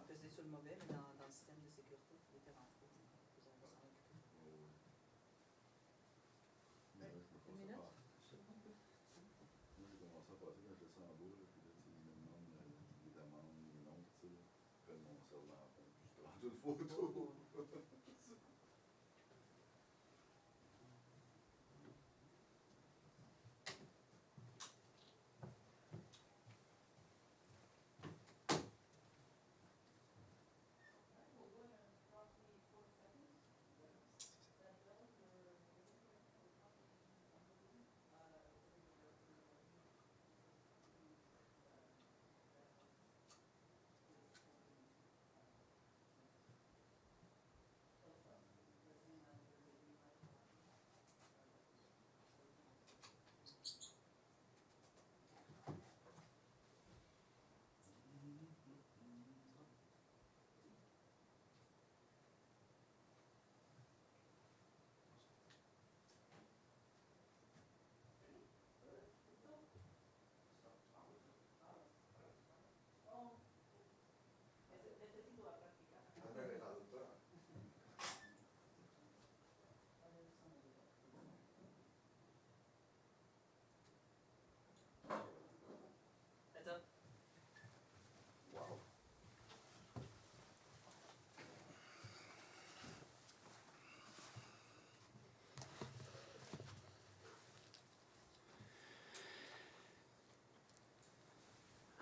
pesé sur le mauvais, mais dans le système de sécurité, il était rentré. Vous allez s'en occuper. Une minute? Moi, j'ai commencé à passer quand j'étais en bas, puis là, ils me demandent les demandes, les noms, tu sais. Puis mon cerveau en fond, puis je prends toute photo.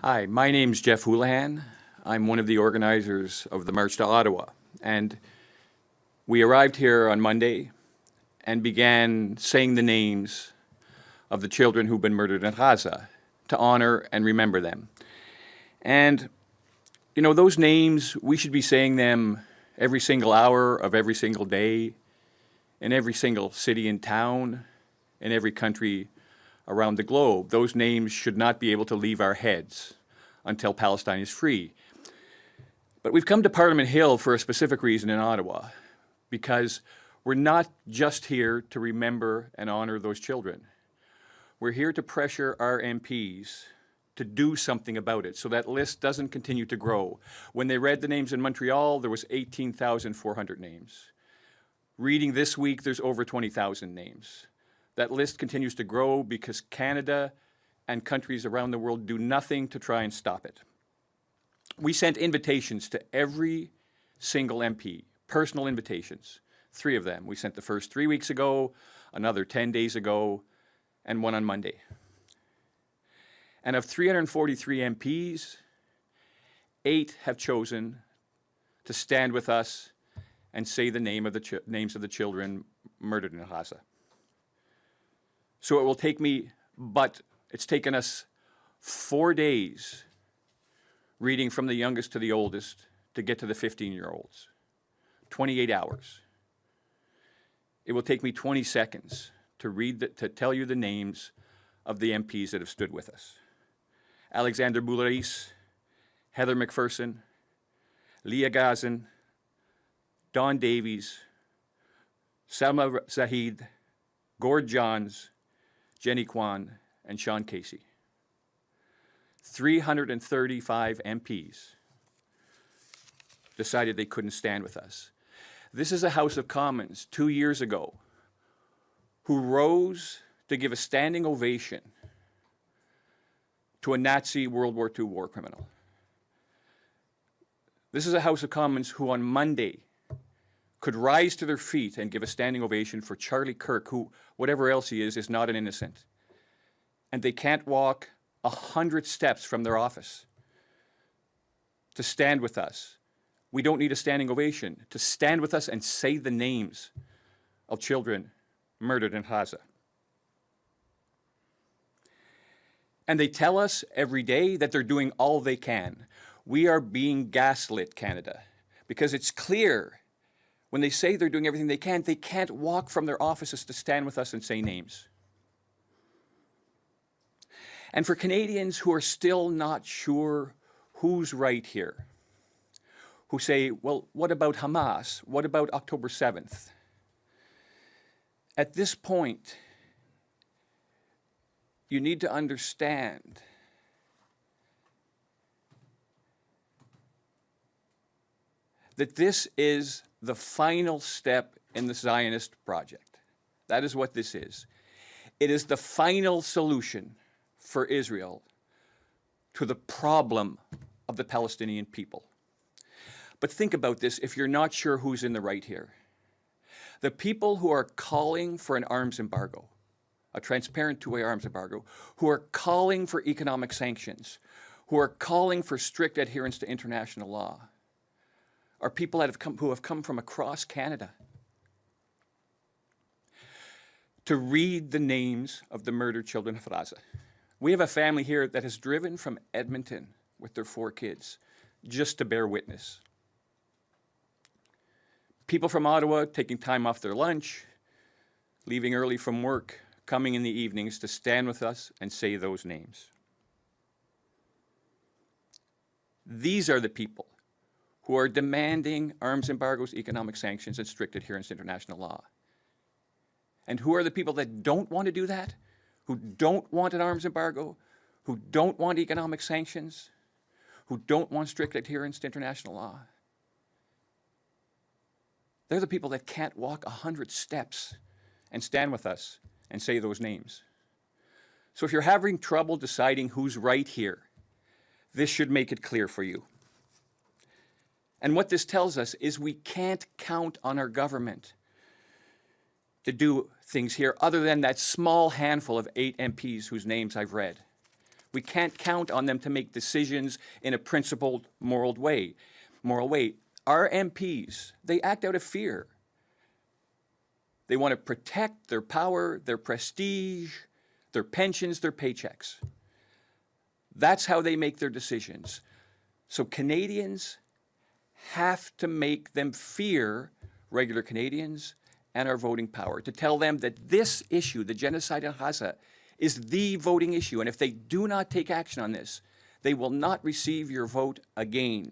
Hi, my name's Jeff Houlahan. I'm one of the organizers of the March to Ottawa. And we arrived here on Monday and began saying the names of the children who've been murdered in Gaza to honor and remember them. And, you know, those names, we should be saying them every single hour of every single day in every single city and town in every country around the globe. Those names should not be able to leave our heads until Palestine is free. But we've come to Parliament Hill for a specific reason in Ottawa, because we're not just here to remember and honor those children. We're here to pressure our MPs to do something about it so that list doesn't continue to grow. When they read the names in Montreal, there was 18,400 names. Reading this week, there's over 20,000 names. That list continues to grow because Canada and countries around the world do nothing to try and stop it. We sent invitations to every single MP, personal invitations, 3 of them. We sent the first 3 weeks ago, another 10 days ago, and one on Monday. And of 343 MPs, 8 have chosen to stand with us and say the names of the children murdered in Gaza. So it will take me, but it's taken us 4 days reading from the youngest to the oldest to get to the 15-year-olds. 28 hours. It will take me 20 seconds to tell you the names of the MPs that have stood with us. Alexander Boulris, Heather McPherson, Leah Gazan, Don Davies, Salma Zahid, Gord Johns, Jenny Kwan, and Sean Casey. 335 MPs decided they couldn't stand with us. This is a House of Commons 2 years ago who rose to give a standing ovation to a Nazi World War II war criminal. This is a House of Commons who on Monday could rise to their feet and give a standing ovation for Charlie Kirk, who, whatever else he is not an innocent. And they can't walk 100 steps from their office to stand with us. We don't need a standing ovation. To stand with us and say the names of children murdered in Gaza. And they tell us every day that they're doing all they can. We are being gaslit, Canada, because it's clear when they say they're doing everything they can't walk from their offices to stand with us and say names. And for Canadians who are still not sure who's right here, who say, well, what about Hamas? What about October 7th? At this point, you need to understand that this is the final step in the Zionist project. That is what this is. It is the final solution for Israel to the problem of the Palestinian people. But think about this if you're not sure who's in the right here. The people who are calling for an arms embargo, a transparent two-way arms embargo, who are calling for economic sanctions, who are calling for strict adherence to international law, are people that who have come from across Canada to read the names of the murdered children of Gaza. We have a family here that has driven from Edmonton with their 4 kids just to bear witness. People from Ottawa taking time off their lunch, leaving early from work, coming in the evenings to stand with us and say those names. These are the people who are demanding arms embargoes, economic sanctions, and strict adherence to international law. And who are the people that don't want to do that? Who don't want an arms embargo? Who don't want economic sanctions? Who don't want strict adherence to international law? They're the people that can't walk 100 steps and stand with us and say those names. So if you're having trouble deciding who's right here, this should make it clear for you. And what this tells us is we can't count on our government to do things here other than that small handful of 8 MPs whose names I've read. We can't count on them to make decisions in a principled, moral way. Our MPs, they act out of fear. They want to protect their power, their prestige, their pensions, their paychecks. That's how they make their decisions. So Canadians have to make them fear regular Canadians and our voting power, to tell them that this issue, the genocide in Gaza, is the voting issue. And if they do not take action on this, they will not receive your vote again.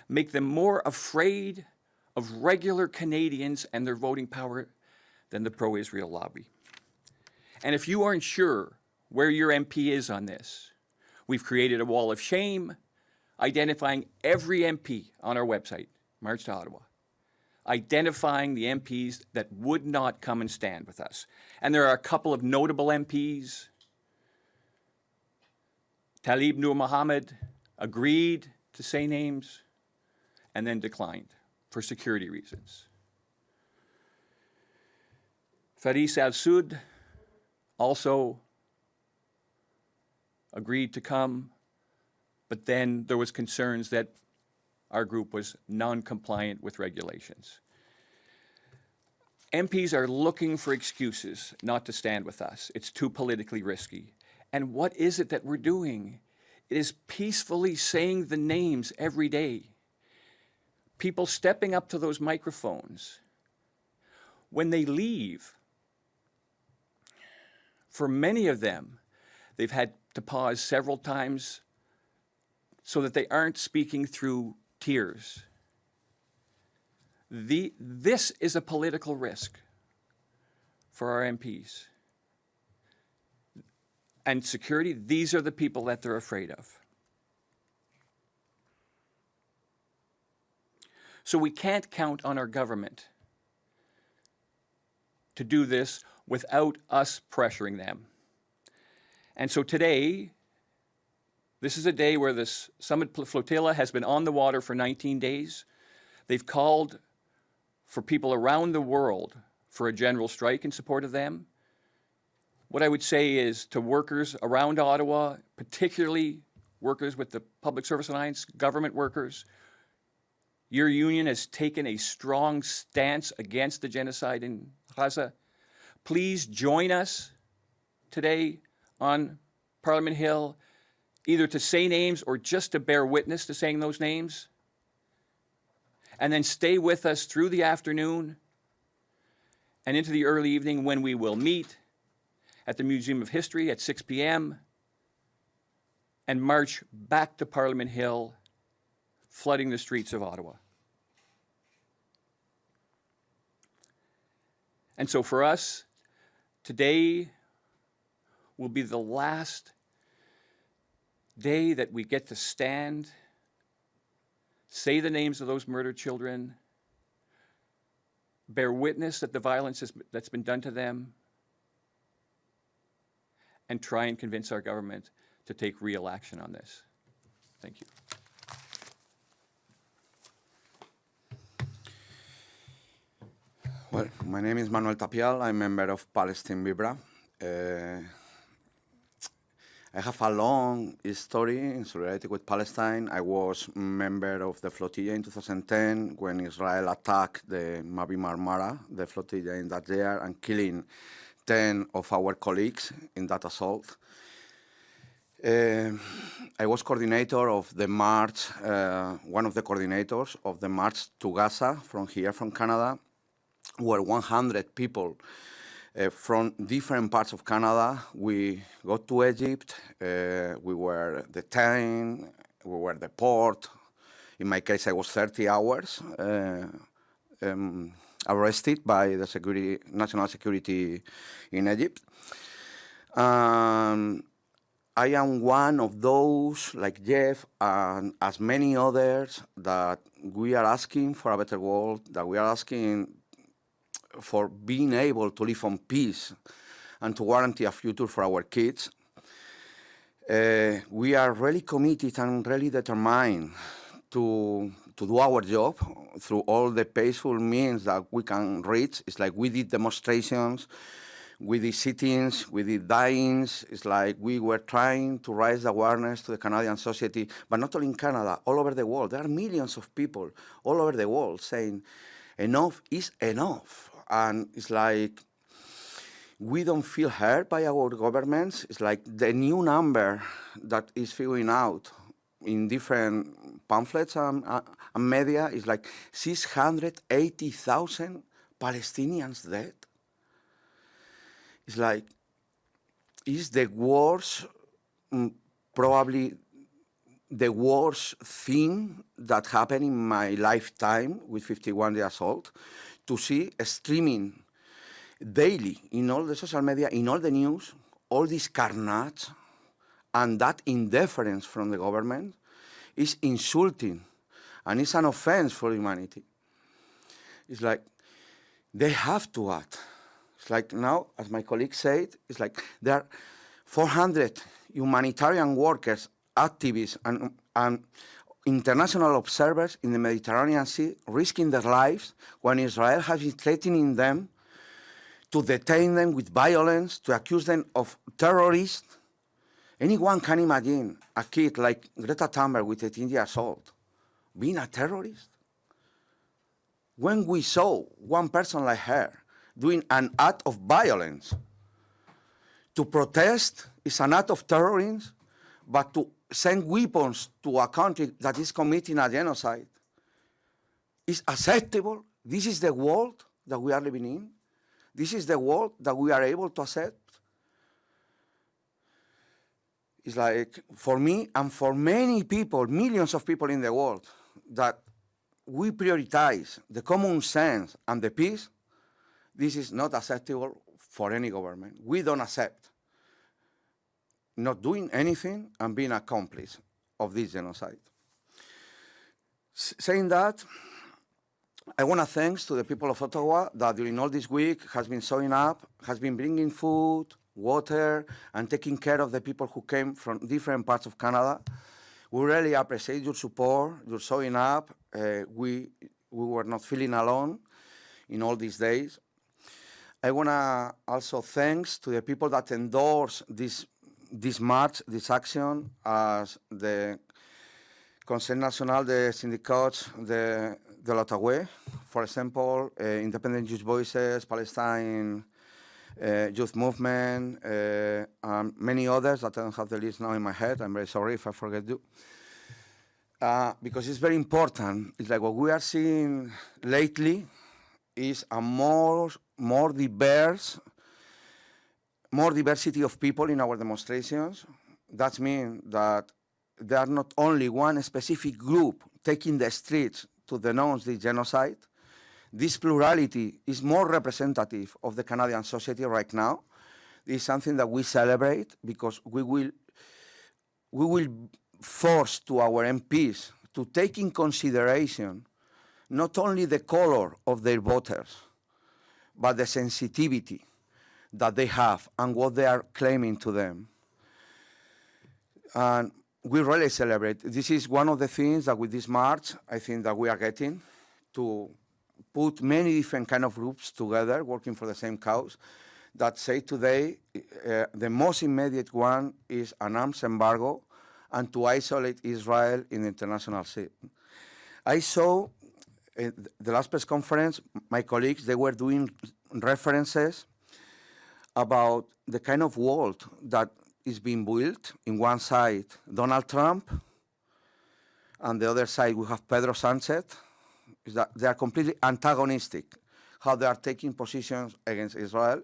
Make them more afraid of regular Canadians and their voting power than the pro-Israel lobby. And if you aren't sure where your MP is on this, we've created a wall of shame, identifying every MP on our website, March to Ottawa, identifying the MPs that would not come and stand with us. And there are a couple of notable MPs. Talib Nur Mohammed agreed to say names and then declined for security reasons. Faris Al-Soud also agreed to come, but then there was concerns that our group was non-compliant with regulations. MPs are looking for excuses not to stand with us. It's too politically risky. And what is it that we're doing? It is peacefully saying the names every day. People stepping up to those microphones. When they leave, for many of them, they've had to pause several times so that they aren't speaking through tears. This is a political risk for our MPs. And security, these are the people that they're afraid of. So we can't count on our government to do this without us pressuring them. And so today, this is a day where this summit flotilla has been on the water for 19 days. They've called for people around the world for a general strike in support of them. What I would say is to workers around Ottawa, particularly workers with the Public Service Alliance, government workers, your union has taken a strong stance against the genocide in Gaza. Please join us today on Parliament Hill, either to say names or just to bear witness to saying those names. and then stay with us through the afternoon and into the early evening when we will meet at the Museum of History at 6 p.m. and march back to Parliament Hill, flooding the streets of Ottawa. And so for us, today will be the last day that we get to stand, say the names of those murdered children, bear witness that the violence that's been done to them, and try and convince our government to take real action on this. Thank you. Well, my name is Manuel Tapial. I'm a member of Palestine Vivra. I have a long history in solidarity with Palestine. I was member of the flotilla in 2010 when Israel attacked the Mavi Marmara, the flotilla in that year, and killing 10 of our colleagues in that assault. I was coordinator of the march, one of the coordinators of the march to Gaza from here, from Canada, where 100 people from different parts of Canada. We got to Egypt, we were detained, we were deported. In my case, I was 30 hours arrested by the national security in Egypt. I am one of those, like Jeff, and as many others, that we are asking for a better world, that we are asking for being able to live on peace and to guarantee a future for our kids. We are really committed and really determined to do our job through all the peaceful means that we can reach. It's like we did demonstrations, we did sit-ins, we did die-ins. It's like we were trying to raise awareness to the Canadian society, but not only in Canada, all over the world. There are millions of people all over the world saying, enough is enough. And it's like we don't feel heard by our governments. It's like the new number that is figuring out in different pamphlets and media is like 680,000 Palestinians dead. It's like, it's the worst, probably the worst thing that happened in my lifetime with 51 years old, to see streaming daily in all the social media, in all the news, all this carnage, and that indifference from the government is insulting, and it's an offense for humanity. It's like, they have to act. It's like now, as my colleague said, it's like there are 400 humanitarian workers, activists, and international observers in the Mediterranean Sea risking their lives when Israel has been threatening them to detain them with violence, to accuse them of terrorists. Anyone can imagine a kid like Greta Thunberg with 18 years old being a terrorist? When we saw one person like her doing an act of violence, to protest is an act of terrorism, but to send weapons to a country that is committing a genocide is acceptable. This is the world that we are living in. This is the world that we are able to accept. It's like, for me and for many people, millions of people in the world, that we prioritize the common sense and the peace. This is not acceptable for any government. We don't accept not doing anything and being accomplice of this genocide. Saying that, I want to thank to the people of Ottawa that during all this week has been showing up, has been bringing food, water, and taking care of the people who came from different parts of Canada. We really appreciate your support, your showing up. We were not feeling alone in all these days. I want to also thanks to the people that endorse this march, this action, as the Conseil National des Syndicats de l'Ottawa, for example, Independent Youth Voices, Palestine Youth Movement, and many others that I don't have the list now in my head. I'm very sorry if I forget you. because it's very important. It's like what we are seeing lately is a more diversity of people in our demonstrations. That means that there are not only one specific group taking the streets to denounce the genocide. This plurality is more representative of the Canadian society right now. This is something that we celebrate because we will force to our MPs to take in consideration not only the color of their voters, but the sensitivity that they have and what they are claiming to them. And we really celebrate. This is one of the things that with this march, I think that we are getting to put many different kind of groups together working for the same cause that say today the most immediate one is an arms embargo and to isolate Israel in the international scene. I saw the last press conference, my colleagues, they were doing references about the kind of world that is being built. In one side, Donald Trump, and the other side we have Pedro Sanchez. Is that they are completely antagonistic, how they are taking positions against Israel.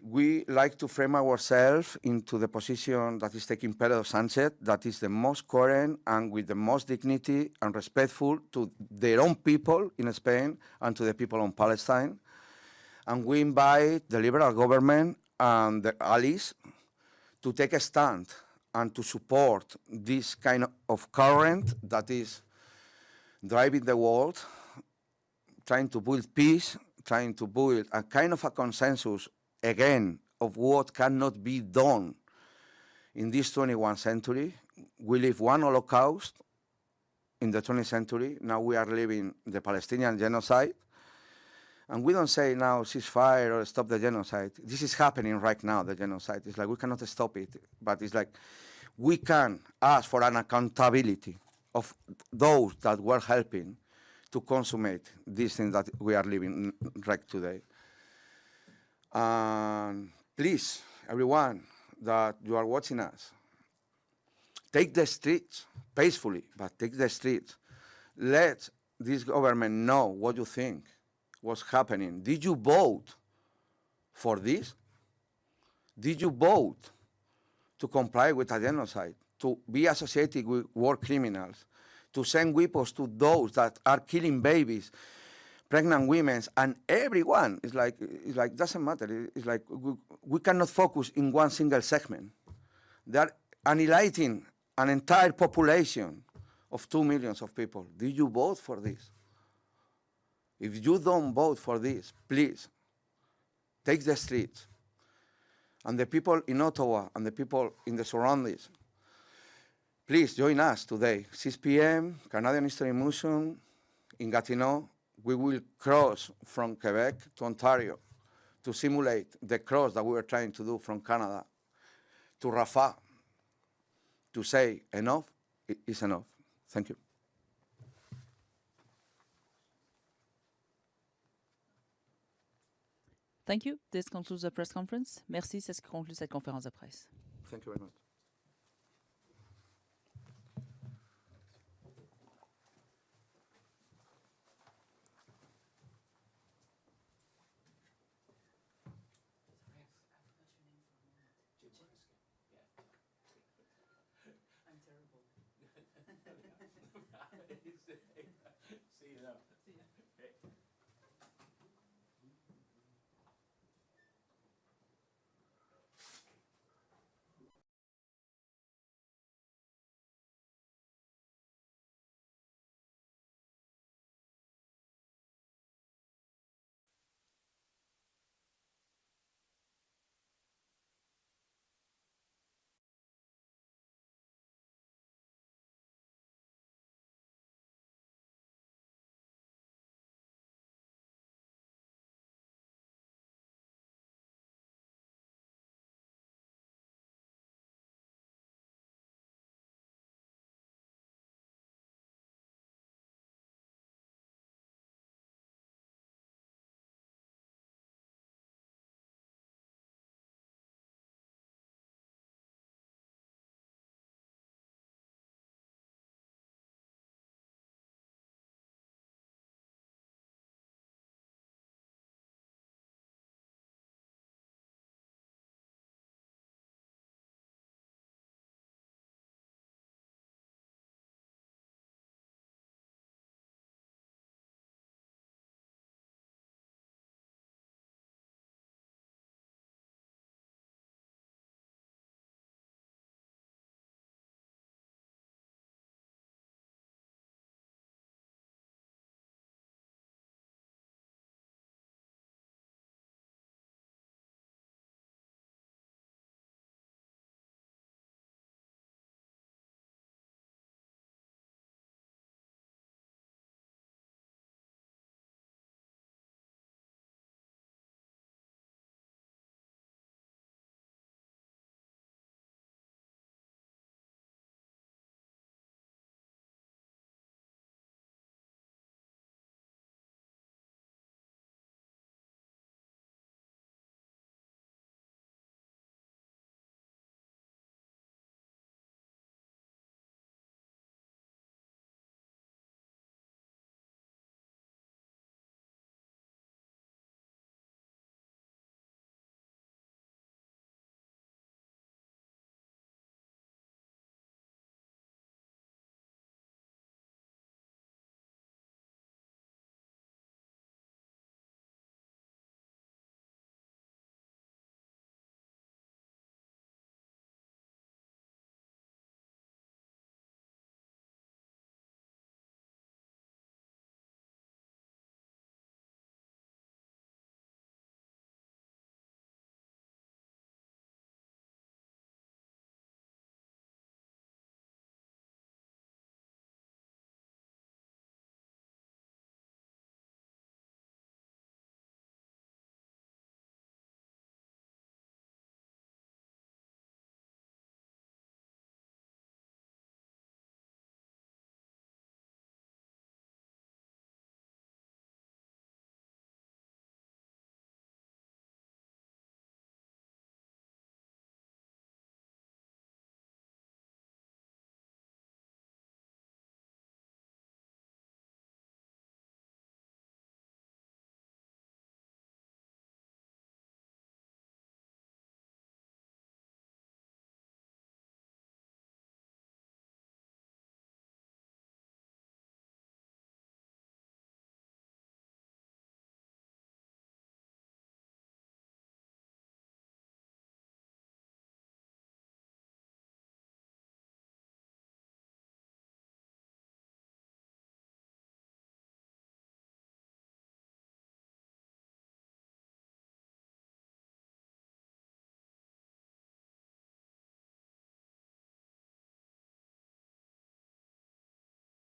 We like to frame ourselves into the position that is taking Pedro Sanchez, that is the most coherent and with the most dignity and respectful to their own people in Spain and to the people on Palestine. And we invite the Liberal government and the allies to take a stand and to support this kind of current that is driving the world, trying to build peace, trying to build a kind of a consensus, again, of what cannot be done in this 21st century. We live one Holocaust in the 20th century. Now we are living the Palestinian genocide. And we don't say now ceasefire or stop the genocide. This is happening right now, the genocide. It's like we cannot stop it, but it's like we can ask for an accountability of those that were helping to consummate these things that we are living right today. And please, everyone that you are watching us, take the streets peacefully, but take the streets. Let this government know what you think was happening. Did you vote for this? Did you vote to comply with a genocide, to be associated with war criminals, to send weapons to those that are killing babies, pregnant women, and everyone? It's like doesn't matter. It's like we cannot focus in one single segment. They are annihilating an entire population of 2 million of people. Did you vote for this? If you don't vote for this, please take the streets. And the people in Ottawa and the people in the surroundings, please join us today, 6 p.m., Canadian History Museum in Gatineau. We will cross from Quebec to Ontario to simulate the cross that we were trying to do from Canada to Rafah to say enough is enough. Thank you. Thank you. This concludes the press conference. Merci, c'est ce qui conclut cette conférence de presse. Thank you very much. I'm terrible.